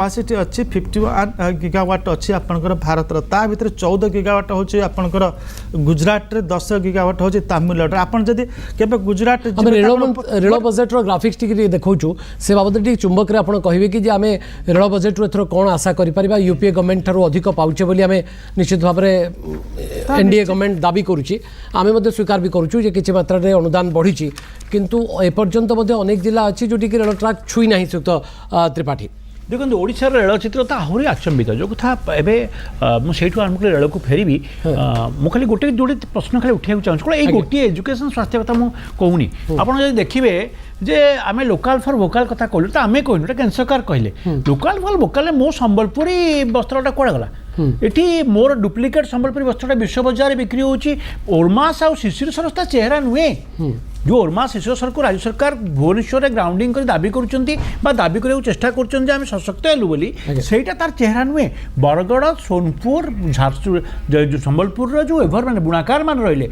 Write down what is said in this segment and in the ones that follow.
Capacity अच्छी 51 gigawatt अच्छी आपंकर भारत ता भर 14 गीगावाट हूँ आपंकर गुजरात रे 10 गीगावाट हूँ तमिलनाडु आप केबे Gujarat rail budget graphics T देखु से बाबद टी चुंबक आप कहे कि आम रेल बजेट रू एथर कौन आशा कर यूपीए गवर्नमेंट ठार अधिक पाचे बोली आम निश्चित भाव में एनडीए गवर्नमेंट दाबी करुच्ची आम स्वीकार भी करुचु कि मात्रा रे अनुदान बढ़ी किंतु एपर्यंत अनेक जिला अच्छी जोटि रेल ट्राक छुई ना श्रीयुक्त त्रिपाठी देखो ओडिशार रेल चित्र तो आहरी आचंबित जो कथा एवं मुझे आरम्भ करी रेल को फेरबी मुझे खाली गोटे जोड़े प्रश्न खाली उठा चाहूँ कौन ये गोटे एजुकेशन स्वास्थ्य कथा मुझे कहूनी आपड़ देखिए जे आम लोकाल फॉर वोकाल कथा कहलु तो आम कहूँ केन्द्र सरकार कहले लोकाल फॉर वोकाल मो संबलपुरी वस्त्रटा कौड़ा गला ये मोर डुप्लिकेट संबलपुरी वस्त्रटा विश्व बजार बिक्री होची ओरमास आ शिशिर सर चेहरा नुहे जो ओरमा शिशु सर को राज्य सरकार भुवनेश्वर में ग्राउंडिंग कर दाबी कर दाबी करने चेष्टा कर सशक्त हेलु बोली सहीटा तार चेहरा नुहे बरगड़ सोनपुर झारसुगुड़ा जो संबलपुर जो एभर मैंने बुणाकार मान रही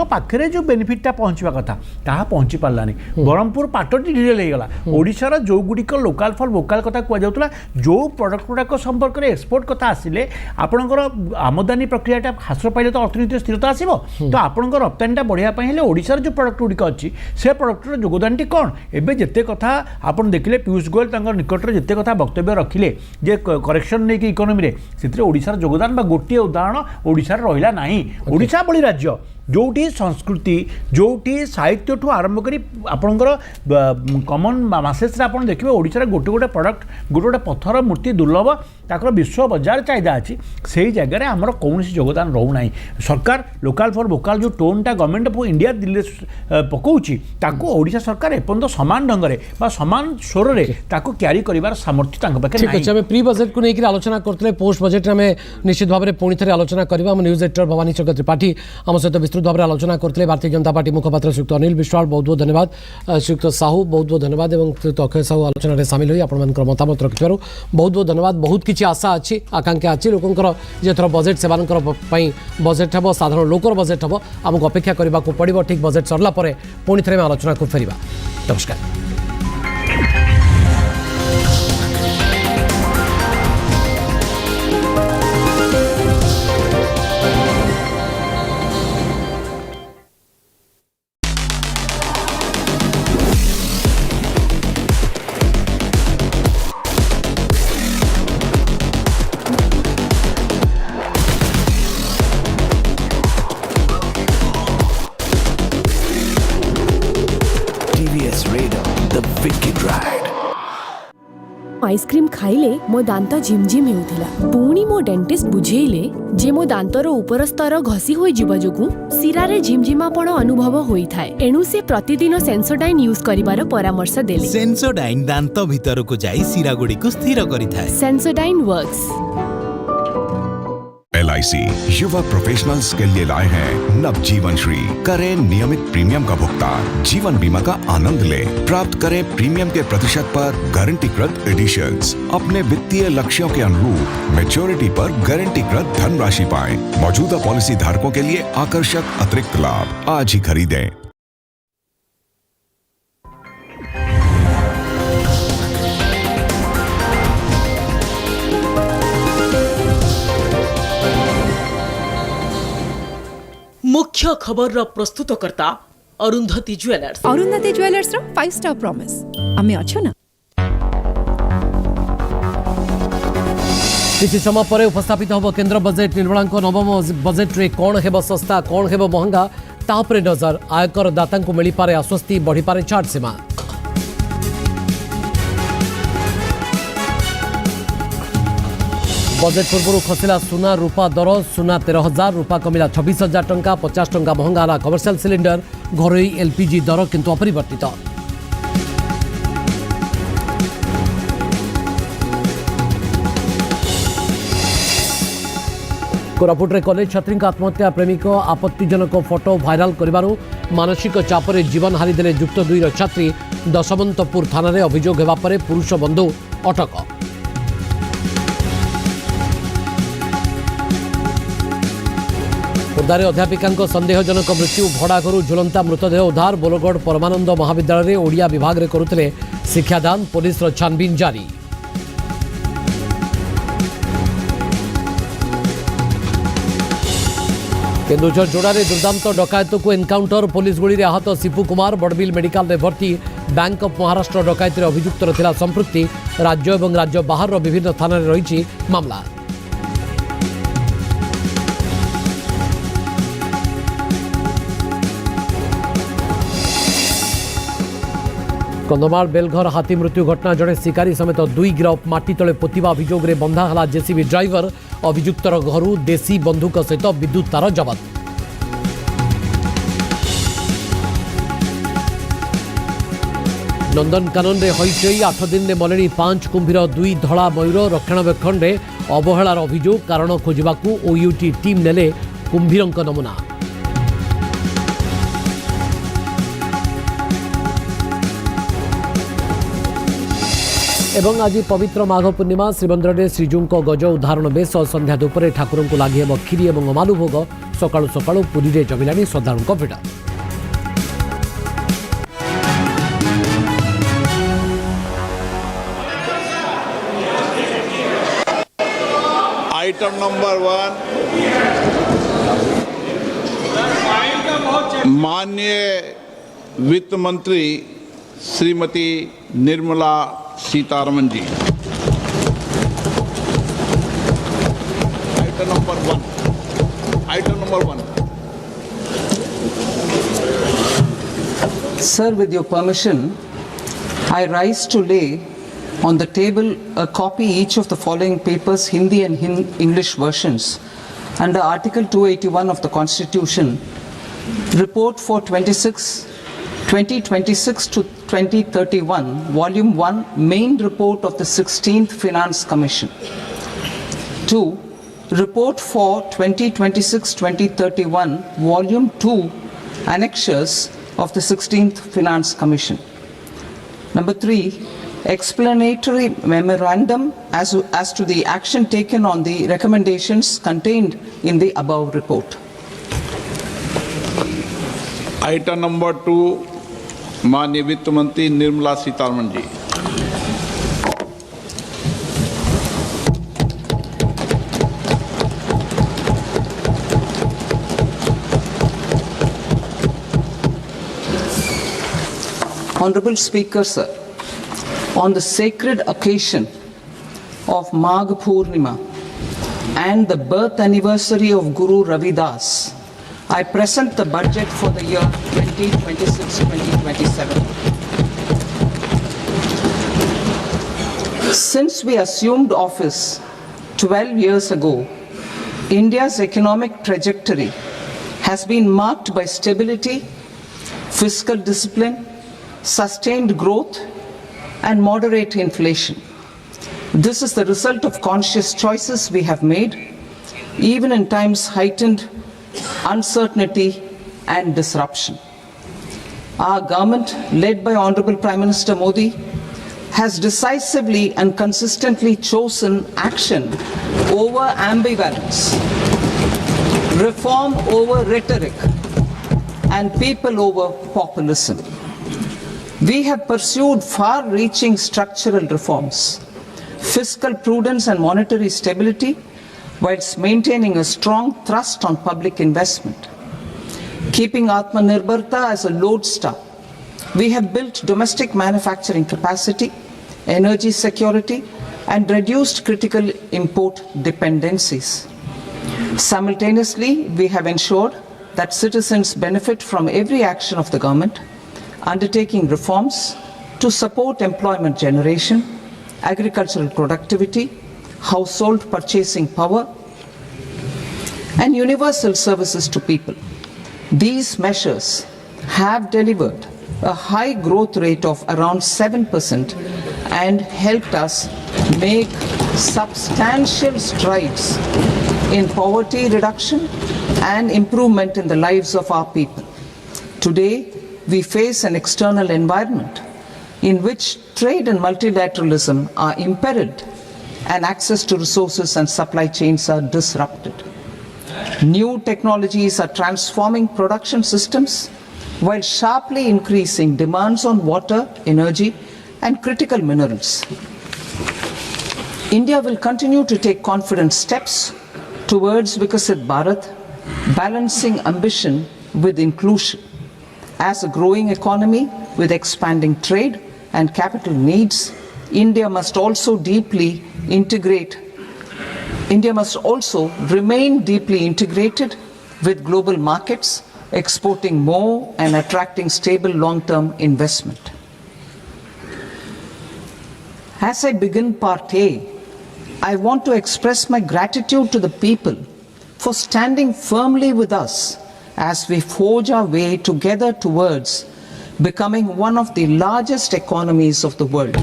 पाखे जो बेनिफिटा पहुँचवा कथा ताहा पहुँची पारानी ब्रह्मपुर पाटटी ढिल होगा ओडिशार जो गुड़िक लोकाल फॉर वोकाल कथा कहुला जो प्रोडक्ट गुड़ाक संपर्क में एक्सपोर्ट कथा आसिले आपणकर आमदानी प्रक्रियाटा ह्रास पाइले तो अर्थनीति स्थिरता आसो तो आपंकर रप्तानीटा बढ़ाई ओडिशार जो प्रोडक्ट गुड़िक अच्छी से प्रोडक्टर योगदान टी कौन एवं जिते कथा आप देखिले पीयूष गोयल निकट में जिते कथा वक्तव्य रखिले जे करेक्शन नहीं कि इकोनोमी से ओडिशार योगदान गोटे उदाहरण ओडिशार रहिला नाही ओडिशा भली राज्य जोटी संस्कृति जोटी साहित्य ठू आरंभ करी आपणकर कमन मासेस आप देखिए ओडिशार गोटे गोटे प्रोडक्ट गोटे गोटे पत्थर मूर्ति दुर्लभ ताकर विश्व बजार चाहिदा अच्छी से जगह आमर कौन योगदान रोना सरकार लोकाल फॉर वोकाल जो टोनटा गवर्नमेंट इंडिया दिल्ली पकाउची ताको ओडिशा सरकार एपर्यंत सामान ढंग से सामान स्वर में क्यारी कर सामर्थ्य पाखे प्री बजेट को लेकर आलोचना करते पोस्ट बजेट में निश्चित भाव में पुणी थे आलोचना करवा न्यूज एडिटर भवानी चंद्र त्रिपाठी आम सहित विस्तृत भाव में आलोचना करते भारतीय जनता पार्टी मुखपात्र श्रीयुक्त अनिल विश्वाल बहुत बहुत धन्यवाद श्रीयुक्त साहू बहुत बहुत धन्यवाद और श्रीयुक्त अक्षय साहू आलोचना में सामिल हुई आपण मतामत रखिथार बहुत बहुत धन्यवाद बहुत किसी आशा अच्छी आकांक्षा अच्छी लोकंर जेथर बजेट से बजेट हम साधारण लोकर बजेट हम आमको अपेक्षा करने को पड़ो ठीक बजेट सरला पुणी थे आलोचना को फेरिबा नमस्कार। आइसक्रीम खाइले मो दांत झिमझिम हेउथिला पुणी मो डेंटिस्ट बुझेइले जे मो दांतर ऊपर स्तर घसी होई जिबा जोगु सिरा रे झिमझिमापण अनुभव होई थाए एणु से प्रतिदिन सेंसोडाइन यूज करिवार परामर्श देले सेंसोडाइन दांत भीतर को जाई सिरा गुडी को स्थिर करिथाए सेंसोडाइन वर्क्स। LIC युवा प्रोफेशनल्स के लिए लाए हैं नव जीवन श्री। करें नियमित प्रीमियम का भुगतान, जीवन बीमा का आनंद लें, प्राप्त करें प्रीमियम के प्रतिशत पर गारंटीकृत एडिशंस, अपने वित्तीय लक्ष्यों के अनुरूप मैच्योरिटी पर गारंटीकृत धनराशि पाएं। मौजूदा पॉलिसी धारकों के लिए आकर्षक अतिरिक्त लाभ आज ही खरीदें। मुख्य खबर प्रस्तुतकर्ता अरुंधति ज्वेलर्स रो 5 स्टार प्रॉमिस आमे अच्छो ना। किसी समय पर उपस्थापित होब केंद्र बजेट निर्मला नवम बजेट रे कौन हेब सस्ता कौन हेब महंगा तापरे नजर आयकर दाता को मिल पारे आश्वस्ति बढ़ी पारे छाट सीमा। बजेट पूर्व खसला सुना रूपा दर सुना 13,000 रूपा कमिला 26,000 टंका 50 टंका महंगा है कमर्शियल सिलिंडर घरोई एलपीजी दर किंतु अपरिवर्तित। कोरापुट रे कॉलेज छात्री आत्महत्या प्रेमिक आपत्तिजनक फोटो भाइराल करिबारु मानसिक चापरे जीवन हारिदेले युक्त 2 छात्री दशमंतपुर थाना रे अभियोग हेबा परे पुरुष बंधु अटक। खोर्धारे अध्यापिका संदेहजनक मृत्यु भड़ा घर झुलंता मृतदेह उद्धार बोलगढ़ परमानंद महाविद्यालय ओडिया विभाग में करुले शिक्षादान पुलिस छानबीन जारी। केन्दुझर जोड़े दुर्दांत डकायत को एनकाउंटर पुलिस गुड़ी आहत शिपु कुमार बड़बिल मेडिकल में भर्ती बैंक ऑफ महाराष्ट्र डकायत अभियुक्त थिला संपृक्ति राज्य और राज्य बाहर विभिन्न थाना रही मामला। कंधमाल बेलघर हाथी मृत्यु घटना जड़े शिकारी समेत 2 गिरफ माटी तले पोतिबा अभियोग रे बंधा हला जेसीबी ड्राइवर अभियुक्तर घरू देसी बंधुक सहित विद्युत तार जबत। नंदनकानन रे हईचई 8 दिन में मलेनी 5 कुंभीर 2 धड़ा मयूर रक्षणाबेक्षण रे अवहेलार अभियोग कारण खोजबाकू ओयूटी टीम नेले कुंभीरंक नमूना। एवं आज पवित्र माघ पूर्णिमा श्रीमंदिर में श्रीजू गज उदाहरण बेश संध्या धूपर ठाकुर को लगे खीरी और अमालु भोग सकाळु सकाळु पुरी में जमिला श्रद्धालुओं भिड़। आइटम नंबर 1 माननीय वित्त मंत्री Shrimati Nirmala Sitharaman ji. Item number 1 Sir, with your permission, I rise to lay on the table a copy each of the following papers, Hindi and English versions, under Article 281 of the Constitution. Report for 2026 to 2031, Volume 1, Main Report of the 16th Finance Commission. 2. Report for 2026-2031, Volume 2, Annexures of the 16th Finance Commission. Number 3. Explanatory memorandum as to the action taken on the recommendations contained in the above report. Item number 2 माननीय वित्त मंत्री निर्मला सीतारमन जी। Honorable Speaker, sir, on the sacred occasion of Magh Purnima and the birth anniversary of Guru Ravidas, I present the budget for the year 2026-2027. Since we assumed office 12 years ago, India's economic trajectory has been marked by stability, fiscal discipline, sustained growth, and moderate inflation. This is the result of conscious choices we have made, even in times heightened uncertainty and disruption. Our government, led by Honorable Prime Minister Modi, has decisively and consistently chosen action over ambivalence, reform over rhetoric, and people over populism. We have pursued far-reaching structural reforms, fiscal prudence and monetary stability, whilst maintaining a strong thrust on public investment. Keeping Atmanirbharta as a lodestar, we have built domestic manufacturing capacity, energy security, and reduced critical import dependencies. Simultaneously, we have ensured that citizens benefit from every action of the government, undertaking reforms to support employment generation, agricultural productivity, household purchasing power, and universal services to people. These measures have delivered a high growth rate of around 7% and helped us make substantial strides in poverty reduction and improvement in the lives of our people. Today, we face an external environment in which trade and multilateralism are imperiled and access to resources and supply chains are disrupted. New technologies are transforming production systems while sharply increasing demands on water, energy, and critical minerals. India will continue to take confident steps towards Vikasit Bharat balancing ambition with inclusion. As a growing economy with expanding trade and capital needs, India must also remain deeply integrated with global markets, exporting more and attracting stable long-term investment. As I begin part A, I want to express my gratitude to the people for standing firmly with us as we forge our way together towards becoming one of the largest economies of the world.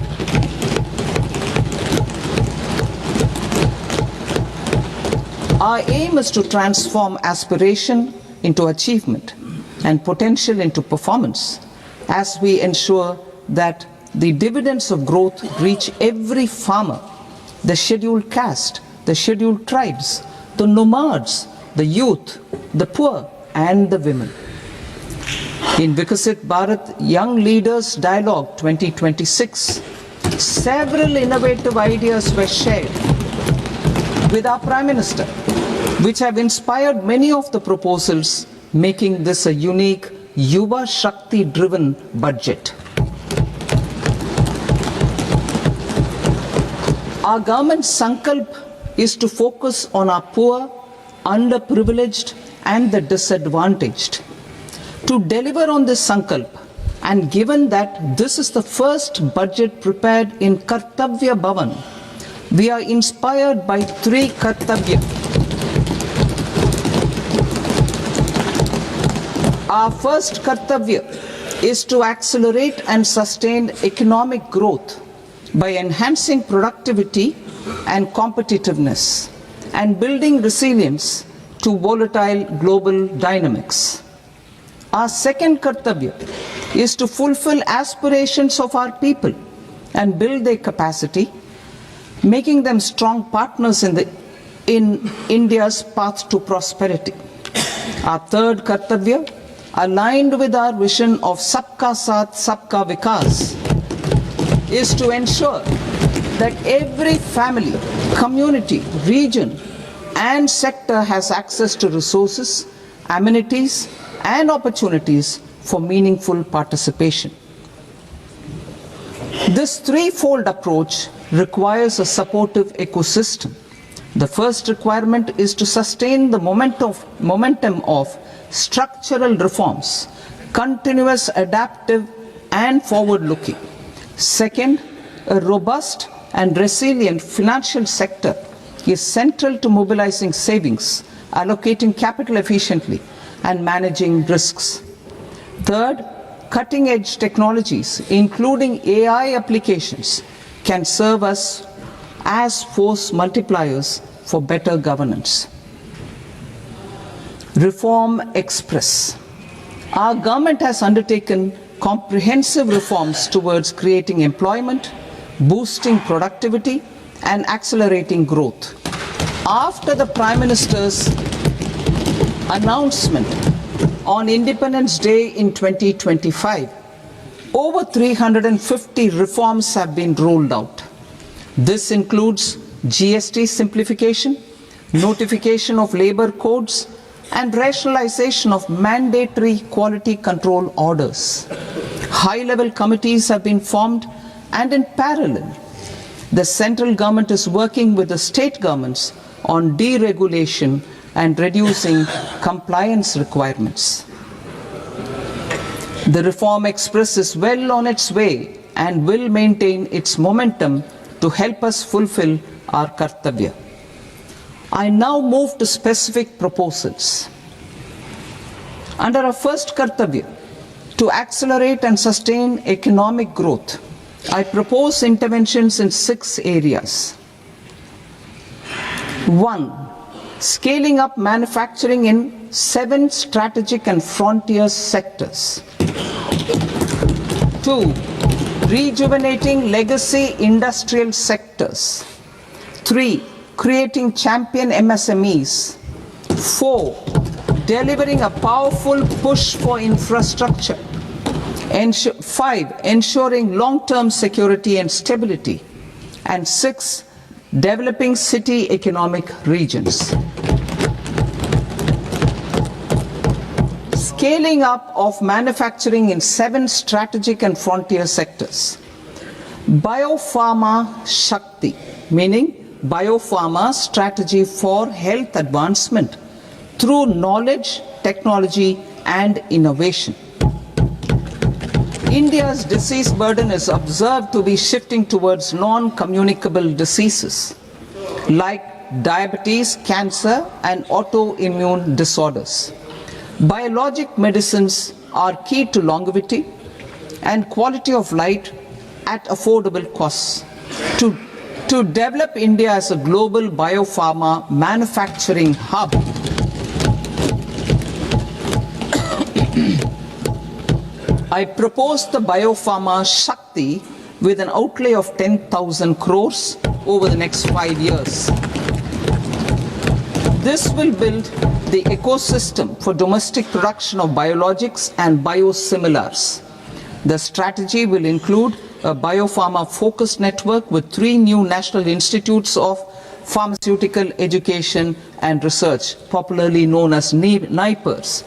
Our aim is to transform aspiration into achievement and potential into performance as we ensure that the dividends of growth reach every farmer, the scheduled caste, the scheduled tribes, the nomads, the youth, the poor, and the women. In Vikasit Bharat Young Leaders Dialogue 2026, several innovative ideas were shared with our Prime Minister, which have inspired many of the proposals, making this a unique Yuva Shakti-driven budget. Our government's sankalp is to focus on our poor, underprivileged, and the disadvantaged. To deliver on this sankalp, and given that this is the first budget prepared in Kartavya Bhavan, we are inspired by three Kartavya. Our first Kartavya is to accelerate and sustain economic growth by enhancing productivity and competitiveness and building resilience to volatile global dynamics. Our second Kartavya is to fulfill aspirations of our people and build their capacity, making them strong partners in India's path to prosperity. Our third Kartavya, aligned with our vision of Sabka Saath, Sabka Vikas, is to ensure that every family, community, region, and sector has access to resources, amenities, and opportunities for meaningful participation. This threefold approach requires a supportive ecosystem. The first requirement is to sustain the momentum of structural reforms, continuous, adaptive, and forward-looking. Second, a robust and resilient financial sector is central to mobilizing savings, allocating capital efficiently, and managing risks. Third, cutting-edge technologies, including AI applications, can serve us as force multipliers for better governance. Reform Express. Our government has undertaken comprehensive reforms towards creating employment, boosting productivity, and accelerating growth. After the Prime Minister's announcement on Independence Day in 2025, over 350 reforms have been rolled out. This includes GST simplification, notification of labor codes, and rationalization of mandatory quality control orders. High-level committees have been formed, and in parallel, the central government is working with the state governments on deregulation and reducing compliance requirements. The Reform Express is well on its way and will maintain its momentum to help us fulfill our Kartavya. I now move to specific proposals. Under our first Kartavya, to accelerate and sustain economic growth, I propose interventions in 6 areas. 1. Scaling up manufacturing in 7 strategic and frontier sectors. 2. Rejuvenating legacy industrial sectors. 3. Creating champion MSMEs. 4. Delivering a powerful push for infrastructure. 5. Ensuring long-term security and stability. And 6. Developing city economic regions. scaling up of manufacturing in 7 strategic and frontier sectors. Biopharma Shakti, meaning biopharma strategy for health advancement through knowledge, technology and innovation. India's disease burden is observed to be shifting towards non-communicable diseases like diabetes, cancer and autoimmune disorders. Biologic medicines are key to longevity and quality of life at affordable costs. To develop India as a global biopharma manufacturing hub, I propose the Biopharma Shakti with an outlay of 10,000 crores over the next 5 years. This will build the ecosystem for domestic production of biologics and biosimilars. The strategy will include a biopharma focused network with 3 new national institutes of pharmaceutical education and research, popularly known as NIPERS,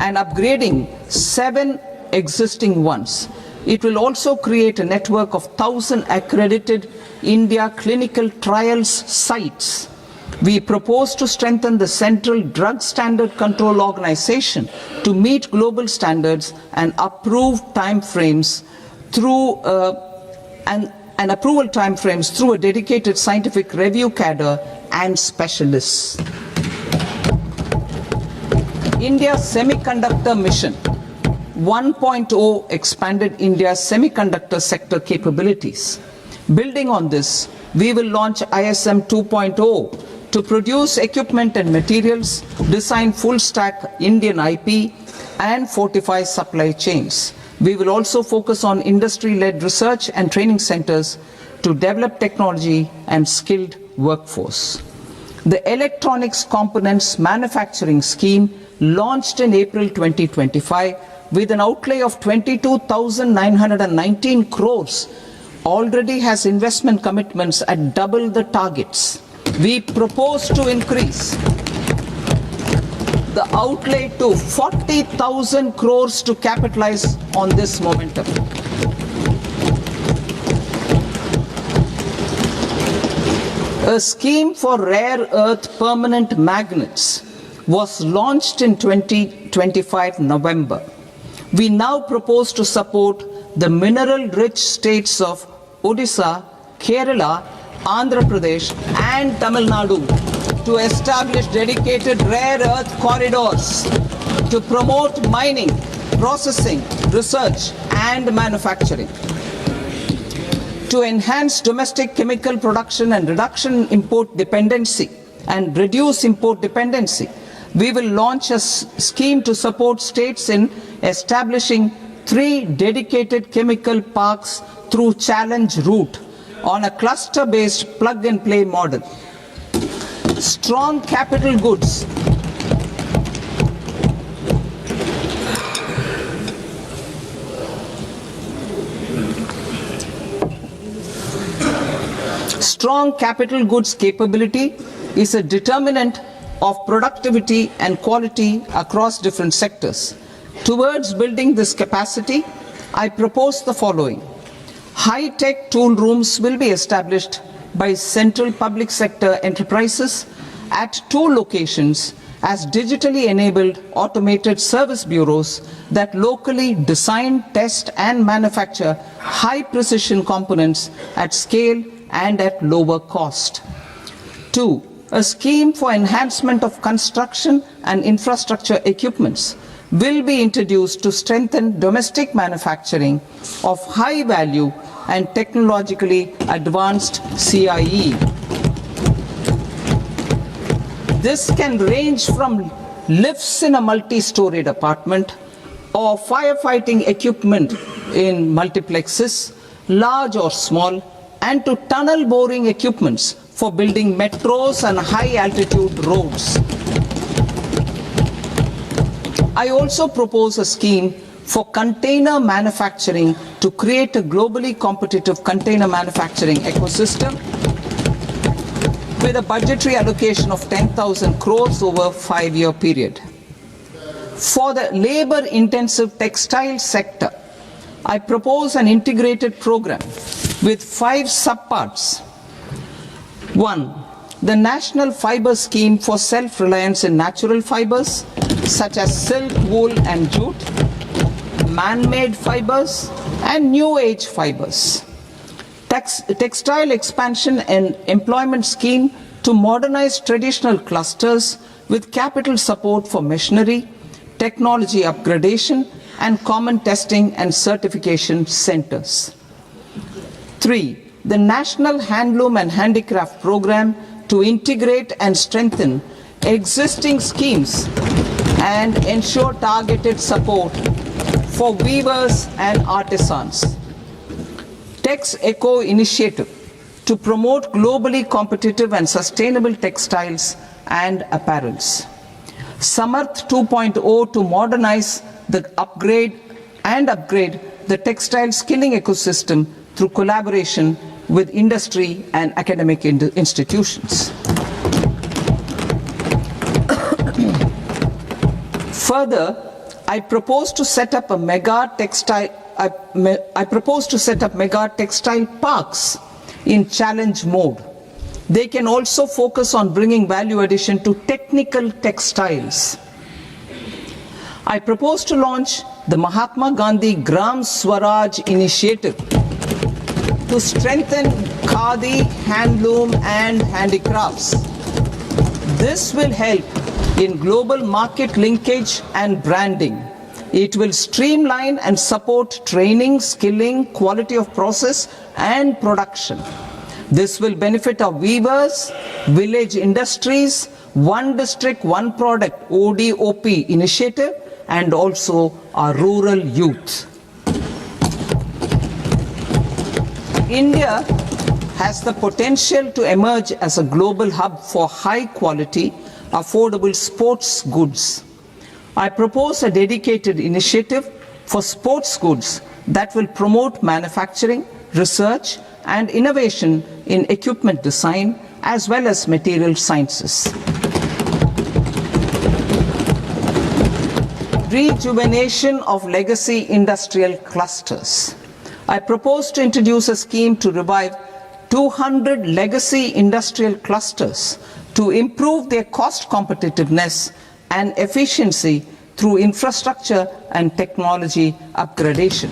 and upgrading 7 existing ones. It will also create a network of 1,000 accredited India clinical trials sites. We propose to strengthen the Central Drug Standard Control Organization to meet global standards and approve timeframes through and approval timeframes through a dedicated scientific review cadre and specialists. India's semiconductor mission 1.0 expanded India's semiconductor sector capabilities. Building on this, we will launch ISM 2.0 to produce equipment and materials, design full-stack Indian IP, and fortify supply chains. We will also focus on industry-led research and training centers to develop technology and skilled workforce. The Electronics Components Manufacturing Scheme, launched in April 2025 with an outlay of 22,919 crores, already has investment commitments at double the targets. We propose to increase the outlay to 40,000 crores to capitalize on this momentum. A scheme for rare earth permanent magnets was launched in 2025 November. We now propose to support the mineral-rich states of Odisha, Kerala, Andhra Pradesh and Tamil Nadu to establish dedicated rare earth corridors to promote mining, processing, research and manufacturing. To enhance domestic chemical production and reduce import dependency, we will launch a scheme to support states in establishing 3 dedicated chemical parks through challenge route on a cluster-based plug-and-play model. Strong capital goods. Strong capital goods capability is a determinant of productivity and quality across different sectors. Towards building this capacity, I propose the following. High-tech tool rooms will be established by central public sector enterprises at 2 locations as digitally enabled automated service bureaus that locally design, test and manufacture high-precision components at scale and at lower cost. 2. A scheme for enhancement of construction and infrastructure equipments will be introduced to strengthen domestic manufacturing of high value and technologically advanced CIE. This can range from lifts in a multi-storied apartment or firefighting equipment in multiplexes, large or small, and to tunnel boring equipments for building metros and high altitude roads. I also propose a scheme for container manufacturing to create a globally competitive container manufacturing ecosystem with a budgetary allocation of 10,000 crores over a 5-year period. For the labor-intensive textile sector, I propose an integrated program with 5 subparts. 1. The National Fiber Scheme for self-reliance in natural fibers, such as silk, wool and jute, man-made fibers and new age fibers. Textile expansion and employment scheme to modernize traditional clusters with capital support for machinery, technology upgradation and common testing and certification centers. 3. The National Handloom and Handicraft Program to integrate and strengthen existing schemes and ensure targeted support for weavers and artisans. Tex Eco Initiative to promote globally competitive and sustainable textiles and apparels. Samarth 2.0 to modernize the upgrade the textile skilling ecosystem through collaboration with industry and academic institutions. Further, I propose to set up mega textile parks in challenge mode. They can also focus on bringing value addition to technical textiles. I propose to launch the Mahatma Gandhi Gram Swaraj initiative to strengthen khadi, handloom and handicrafts. This will help in global market linkage and branding. It will streamline and support training, skilling, quality of process and production. This will benefit our weavers, village industries, one district, one product ODOP initiative and also our rural youth. India has the potential to emerge as a global hub for high quality, affordable sports goods. I propose a dedicated initiative for sports goods that will promote manufacturing, research and innovation in equipment design as well as material sciences. Rejuvenation of legacy industrial clusters. I propose to introduce a scheme to revive 200 legacy industrial clusters to improve their cost competitiveness and efficiency through infrastructure and technology upgradation.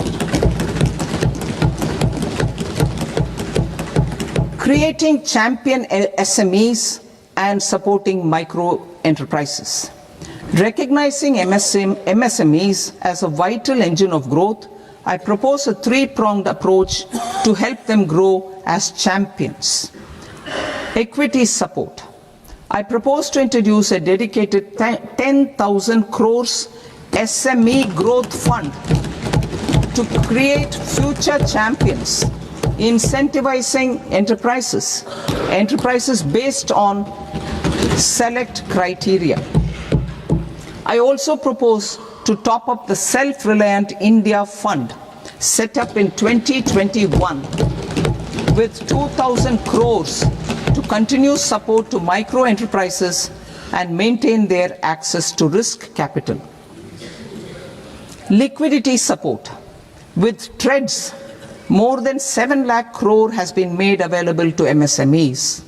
Creating champion SMEs and supporting micro enterprises. Recognizing MSMEs as a vital engine of growth, I propose a 3-pronged approach to help them grow as champions. Equity support. I propose to introduce a dedicated 10,000 crores SME growth fund to create future champions, incentivizing enterprises based on select criteria. I also propose to top up the Self-Reliant India Fund set up in 2021 with 2,000 crores to continue support to micro enterprises and maintain their access to risk capital. Liquidity support. With TREDS, more than 7 lakh crore has been made available to MSMEs.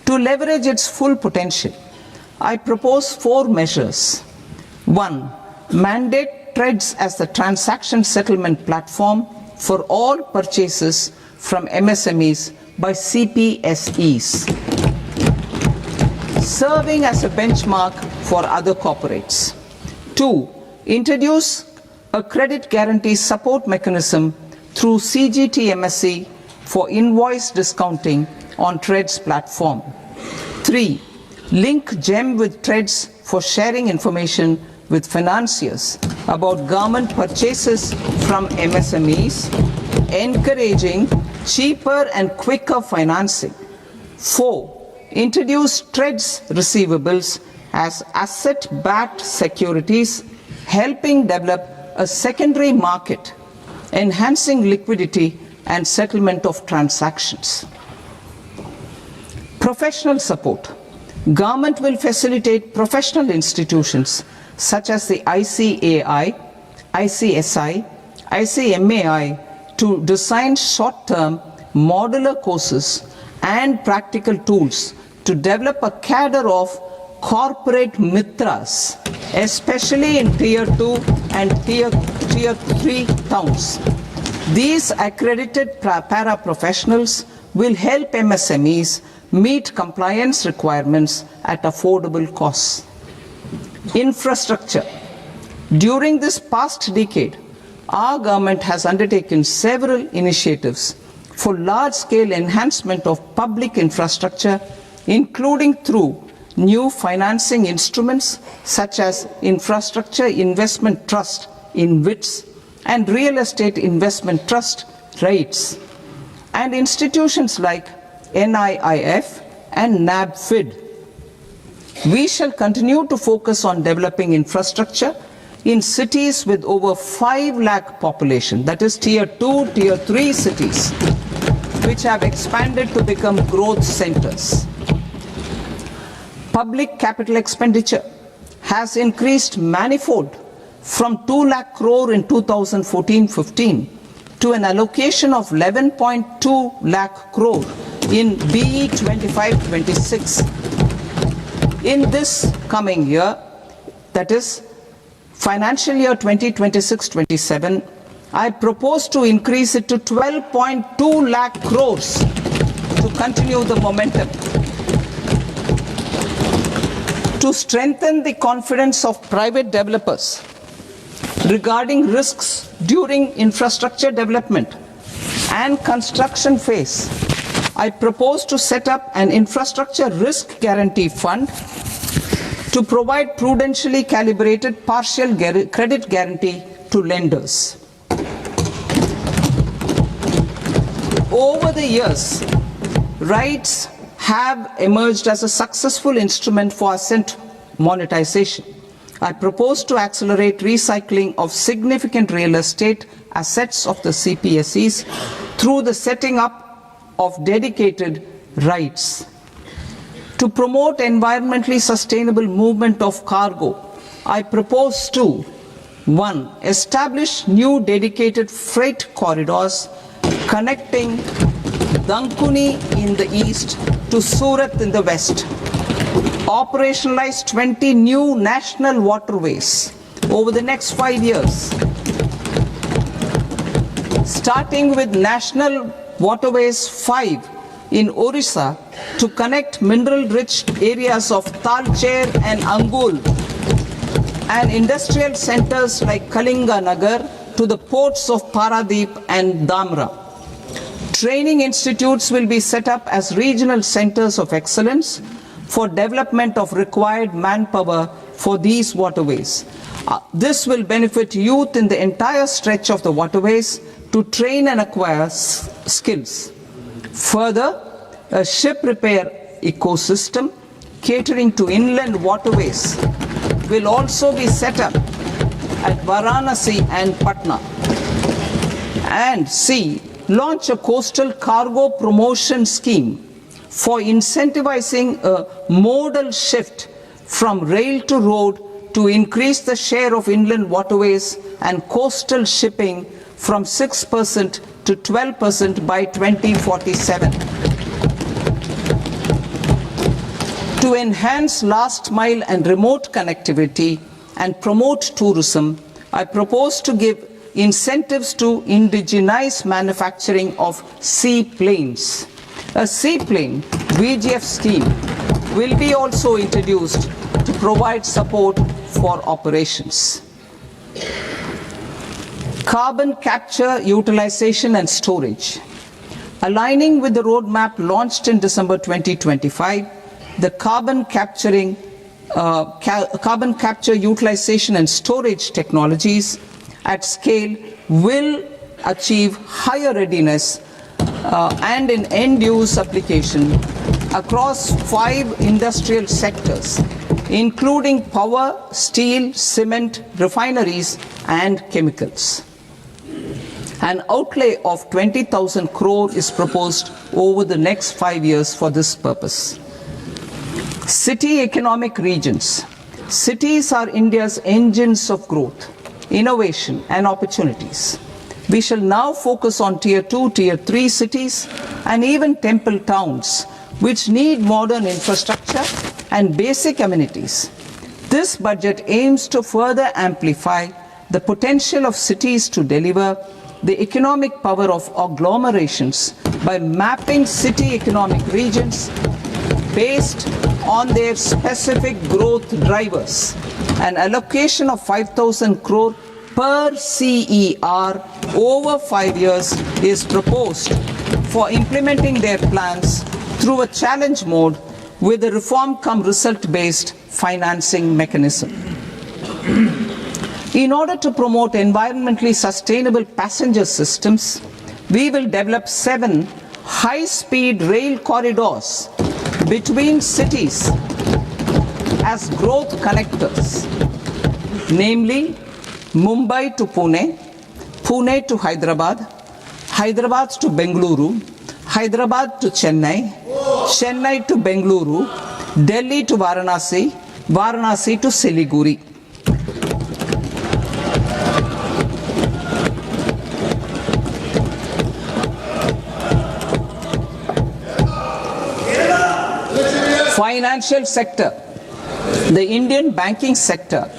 To leverage its full potential, I propose 4 measures. 1. Mandate TREDS as the transaction settlement platform for all purchases from MSMEs by CPSEs, serving as a benchmark for other corporates. 2. Introduce a credit guarantee support mechanism through CGT-MSE for invoice discounting on TREDS platform. 3. Link GEM with TREDS for sharing information with financiers about government purchases from MSMEs, encouraging cheaper and quicker financing. 4. Introduce TREDS receivables as asset-backed securities, helping develop a secondary market, enhancing liquidity and settlement of transactions. Professional support. Government will facilitate professional institutions such as the ICAI, ICSI, ICMAI to design short-term modular courses and practical tools to develop a cadre of corporate mitras, especially in Tier 2 and Tier 3 towns. These accredited para-professionals will help MSMEs meet compliance requirements at affordable costs. Infrastructure. During this past decade, our government has undertaken several initiatives for large-scale enhancement of public infrastructure, including through new financing instruments such as Infrastructure Investment Trust (InvITs) and Real Estate Investment Trust (REITs), and institutions like NIIF and NABFID. We shall continue to focus on developing infrastructure in cities with over 5 lakh population, that is Tier 2, Tier 3 cities, which have expanded to become growth centers. Public capital expenditure has increased manifold from 2 lakh crore in 2014-15 to an allocation of 11.2 lakh crore in BE 25-26. In this coming year, that is financial year 2026-27, I propose to increase it to 12.2 lakh crores to continue the momentum. To strengthen the confidence of private developers regarding risks during infrastructure development and construction phase, I propose to set up an infrastructure risk guarantee fund to provide prudentially calibrated partial credit guarantee to lenders. Over the years, REITs have emerged as a successful instrument for asset monetization. I propose to accelerate recycling of significant real estate assets of the CPSEs through the setting up of dedicated REITs. To promote environmentally sustainable movement of cargo, I propose to 1. Establish new dedicated freight corridors connecting Dankuni in the east to Surat in the west. Operationalize 20 new national waterways over the next 5 years. Starting with National Waterways 5 in Odisha to connect mineral-rich areas of Talcher and Angul and industrial centers like Kalinga Nagar to the ports of Paradeep and Dhamra. Training institutes will be set up as regional centers of excellence for development of required manpower for these waterways. This will benefit youth in the entire stretch of the waterways to train and acquire skills. Further, a ship repair ecosystem catering to inland waterways will also be set up at Varanasi and Patna. And C. Launch a coastal cargo promotion scheme for incentivizing a modal shift from rail to road to increase the share of inland waterways and coastal shipping from 6% to 12% by 2047. To enhance last mile and remote connectivity and promote tourism, I propose to give incentives to indigenize manufacturing of seaplanes. A seaplane VGF scheme will be also introduced to provide support for operations. Carbon capture, utilization and storage. Aligning with the roadmap launched in December 2025, the carbon capture, utilization and storage technologies at scale will achieve higher readiness and in end-use application across 5 industrial sectors, including power, steel, cement, refineries, and chemicals. An outlay of 20,000 crore is proposed over the next 5 years for this purpose. City economic regions. Cities are India's engines of growth, innovation and opportunities. We shall now focus on Tier 2, Tier 3 cities and even temple towns which need modern infrastructure and basic amenities. This budget aims to further amplify the potential of cities to deliver the economic power of agglomerations by mapping city economic regions based on their specific growth drivers. An allocation of 5,000 crore per CER over 5 years is proposed for implementing their plans through a challenge mode with a reform cum result based financing mechanism. In order to promote environmentally sustainable passenger systems, we will develop 7 high-speed rail corridors between cities as growth connectors, namely Mumbai to Pune, Pune to Hyderabad, Hyderabad to Bengaluru, Hyderabad to Chennai, Chennai to Bengaluru, Delhi to Varanasi, Varanasi to Siliguri. Financial sector. The Indian banking sector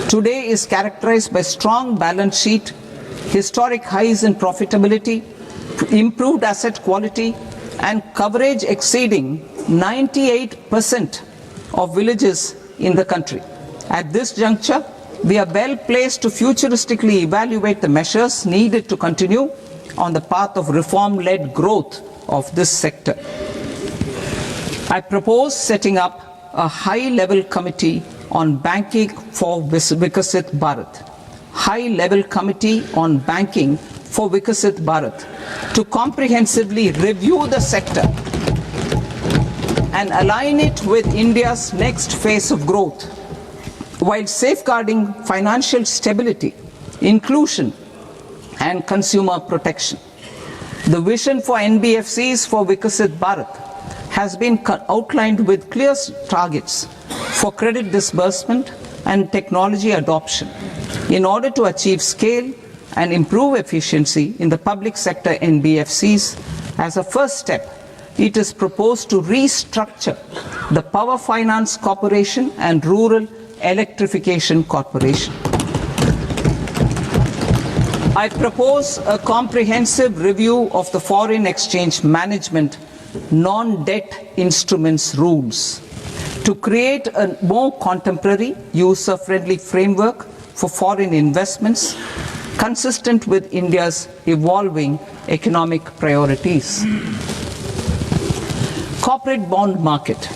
today is characterized by strong balance sheet, historic highs in profitability, improved asset quality, and coverage exceeding 98% of villages in the country. At this juncture, we are well placed to futuristically evaluate the measures needed to continue on the path of reform-led growth of this sector. I propose setting up a high-level committee on banking for Vikasit Bharat. High-level committee on banking for Vikasit Bharat to comprehensively review the sector and align it with India's next phase of growth while safeguarding financial stability, inclusion and consumer protection. The vision for NBFCs for Vikasit Bharat has been outlined with clear targets for credit disbursement and technology adoption in order to achieve scale and improve efficiency in the public sector NBFCs. As a first step, it is proposed to restructure the Power Finance Corporation and Rural Electrification Corporation. I propose a comprehensive review of the foreign exchange management non-debt instruments rules to create a more contemporary, user-friendly framework for foreign investments consistent with India's evolving economic priorities. Corporate bond market.